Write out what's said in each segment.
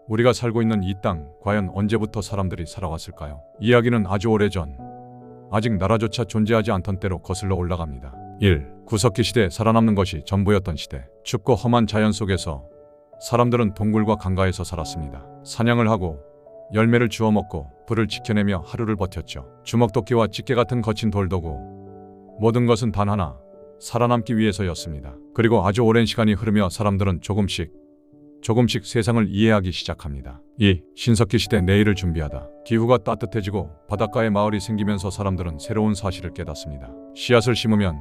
우리가 살고 있는 이 땅, 과연 언제부터 사람들이 살아왔을까요? 이야기는 아주 오래전, 아직 나라조차 존재하지 않던 때로 거슬러 올라갑니다. 1. 구석기 시대. 살아남는 것이 전부였던 시대. 춥고 험한 자연 속에서 사람들은 동굴과 강가에서 살았습니다. 사냥을 하고 열매를 주워 먹고 불을 지켜내며 하루를 버텼죠. 주먹도끼와 집게 같은 거친 돌도구, 모든 것은 단 하나, 살아남기 위해서였습니다. 그리고 아주 오랜 시간이 흐르며 사람들은 조금씩 세상을 이해하기 시작합니다. 2. 신석기 시대. 내일을 준비하다. 기후가 따뜻해지고 바닷가에 마을이 생기면서 사람들은 새로운 사실을 깨닫습니다. 씨앗을 심으면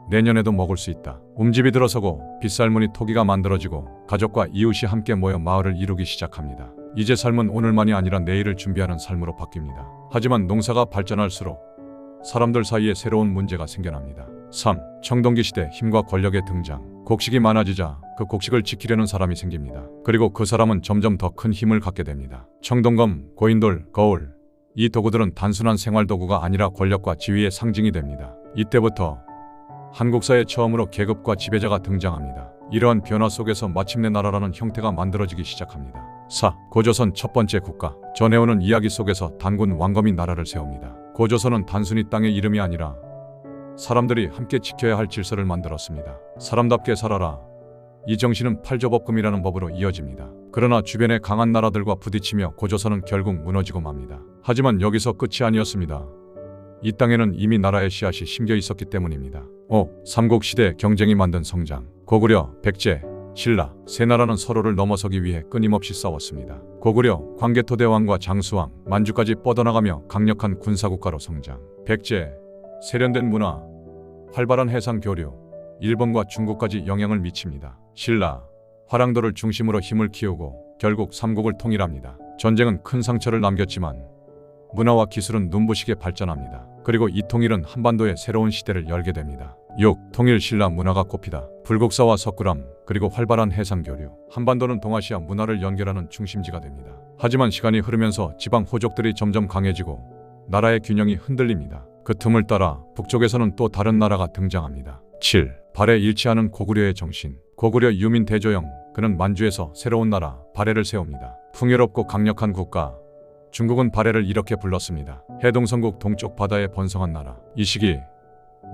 내년에도 먹을 수 있다. 움집이 들어서고 빗살무늬 토기가 만들어지고 가족과 이웃이 함께 모여 마을을 이루기 시작합니다. 이제 삶은 오늘만이 아니라 내일을 준비하는 삶으로 바뀝니다. 하지만 농사가 발전할수록 사람들 사이에 새로운 문제가 생겨납니다. 3. 청동기 시대. 힘과 권력의 등장. 곡식이 많아지자 그 곡식을 지키려는 사람이 생깁니다. 그리고 그 사람은 점점 더 큰 힘을 갖게 됩니다. 청동검, 고인돌, 거울, 이 도구들은 단순한 생활 도구가 아니라 권력과 지위의 상징이 됩니다. 이때부터 한국사에 처음으로 계급과 지배자가 등장합니다. 이러한 변화 속에서 마침내 나라라는 형태가 만들어지기 시작합니다. 4. 고조선. 첫 번째 국가. 전해오는 이야기 속에서 단군 왕검이 나라를 세웁니다. 고조선은 단순히 땅의 이름이 아니라 사람들이 함께 지켜야 할 질서를 만들었습니다. 사람답게 살아라. 이 정신은 팔조법금이라는 법으로 이어집니다. 그러나 주변의 강한 나라들과 부딪히며 고조선은 결국 무너지고 맙니다. 하지만 여기서 끝이 아니었습니다. 이 땅에는 이미 나라의 씨앗이 심겨 있었기 때문입니다. 5. 삼국시대. 경쟁이 만든 성장. 고구려, 백제, 신라 세 나라는 서로를 넘어서기 위해 끊임없이 싸웠습니다. 고구려, 광개토대왕과 장수왕, 만주까지 뻗어나가며 강력한 군사국가로 성장. 백제, 세련된 문화, 활발한 해상 교류, 일본과 중국까지 영향을 미칩니다. 신라, 화랑도를 중심으로 힘을 키우고 결국 삼국을 통일합니다. 전쟁은 큰 상처를 남겼지만 문화와 기술은 눈부시게 발전합니다. 그리고 이 통일은 한반도의 새로운 시대를 열게 됩니다. 6. 통일. 신라 문화가 꼽히다. 불국사와 석굴암, 그리고 활발한 해상 교류. 한반도는 동아시아 문화를 연결하는 중심지가 됩니다. 하지만 시간이 흐르면서 지방 호족들이 점점 강해지고 나라의 균형이 흔들립니다. 그 틈을 따라 북쪽에서는 또 다른 나라가 등장합니다. 7. 발해. 일치하는 고구려의 정신. 고구려 유민 대조영, 그는 만주에서 새로운 나라 발해를 세웁니다. 풍요롭고 강력한 국가. 중국은 발해를 이렇게 불렀습니다. 해동성국. 동쪽 바다에 번성한 나라. 이 시기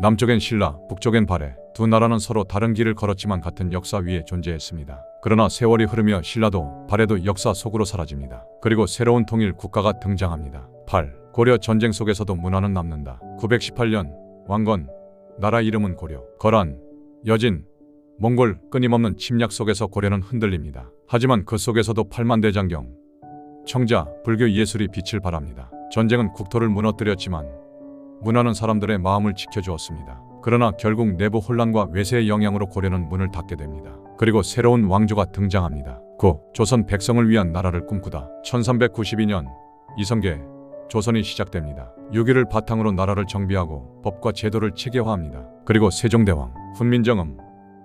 남쪽엔 신라, 북쪽엔 발해. 두 나라는 서로 다른 길을 걸었지만 같은 역사 위에 존재했습니다. 그러나 세월이 흐르며 신라도 발해도 역사 속으로 사라집니다. 그리고 새로운 통일 국가가 등장합니다. 8. 고려. 전쟁 속에서도 문화는 남는다. 918년 왕건. 나라 이름은 고려. 거란, 여진, 몽골 끊임없는 침략 속에서 고려는 흔들립니다. 하지만 그 속에서도 팔만대장경, 청자, 불교 예술이 빛을 발합니다. 전쟁은 국토를 무너뜨렸지만 문화는 사람들의 마음을 지켜주었습니다. 그러나 결국 내부 혼란과 외세의 영향으로 고려는 문을 닫게 됩니다. 그리고 새로운 왕조가 등장합니다. 9. 조선. 백성을 위한 나라를 꿈꾸다. 1392년 이성계 조선이 시작됩니다. 유기를 바탕으로 나라를 정비하고 법과 제도를 체계화합니다. 그리고 세종대왕, 훈민정음,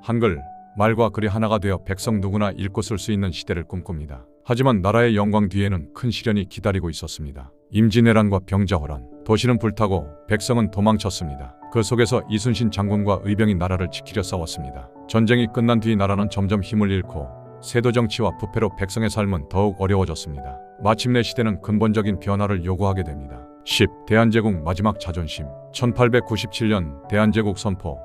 한글, 말과 글이 하나가 되어 백성 누구나 읽고 쓸 수 있는 시대를 꿈꿉니다. 하지만 나라의 영광 뒤에는 큰 시련이 기다리고 있었습니다. 임진왜란과 병자호란. 도시는 불타고 백성은 도망쳤습니다. 그 속에서 이순신 장군과 의병이 나라를 지키려 싸웠습니다. 전쟁이 끝난 뒤 나라는 점점 힘을 잃고 세도 정치와 부패로 백성의 삶은 더욱 어려워졌습니다. 마침내 시대는 근본적인 변화를 요구하게 됩니다. 10. 대한제국. 마지막 자존심. 1897년 대한제국 선포.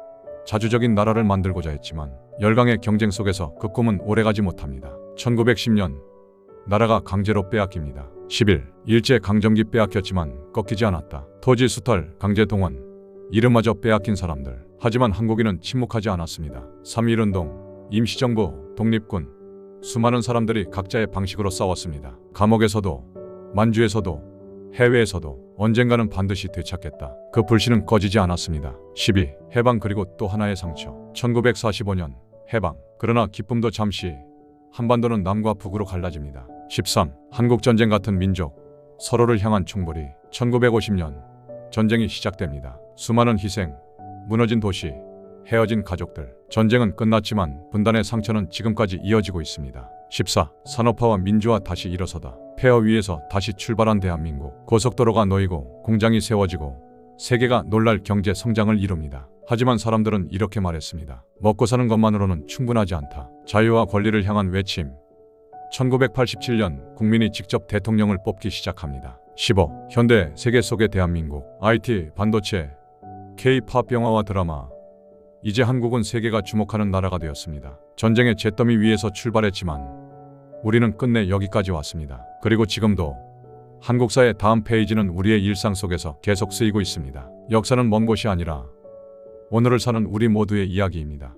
자주적인 나라를 만들고자 했지만 열강의 경쟁 속에서 그 꿈은 오래가지 못합니다. 1910년 나라가 강제로 빼앗깁니다. 11. 일제강점기. 빼앗겼지만 꺾이지 않았다. 토지 수탈, 강제 동원, 이름마저 빼앗긴 사람들. 하지만 한국인은 침묵하지 않았습니다. 3.1운동, 임시정부, 독립군, 수많은 사람들이 각자의 방식으로 싸웠습니다. 감옥에서도, 만주에서도, 해외에서도 언젠가는 반드시 되찾겠다. 그 불씨는 꺼지지 않았습니다. 12. 해방. 그리고 또 하나의 상처. 1945년 해방. 그러나 기쁨도 잠시. 한반도는 남과 북으로 갈라집니다. 13. 한국전쟁. 같은 민족, 서로를 향한 총불이. 1950년 전쟁이 시작됩니다. 수많은 희생, 무너진 도시, 헤어진 가족들. 전쟁은 끝났지만 분단의 상처는 지금까지 이어지고 있습니다. 14. 산업화와 민주화. 다시 일어서다. 폐허 위에서 다시 출발한 대한민국. 고속도로가 놓이고 공장이 세워지고 세계가 놀랄 경제 성장을 이룹니다. 하지만 사람들은 이렇게 말했습니다. 먹고 사는 것만으로는 충분하지 않다. 자유와 권리를 향한 외침, 1987년 국민이 직접 대통령을 뽑기 시작합니다. 15. 현대 세계 속의 대한민국. IT, 반도체, K-팝 영화와 드라마. 이제 한국은 세계가 주목하는 나라가 되었습니다. 전쟁의 잿더미 위에서 출발했지만 우리는 끝내 여기까지 왔습니다. 그리고 지금도 한국사의 다음 페이지는 우리의 일상 속에서 계속 쓰이고 있습니다. 역사는 먼 곳이 아니라 오늘을 사는 우리 모두의 이야기입니다.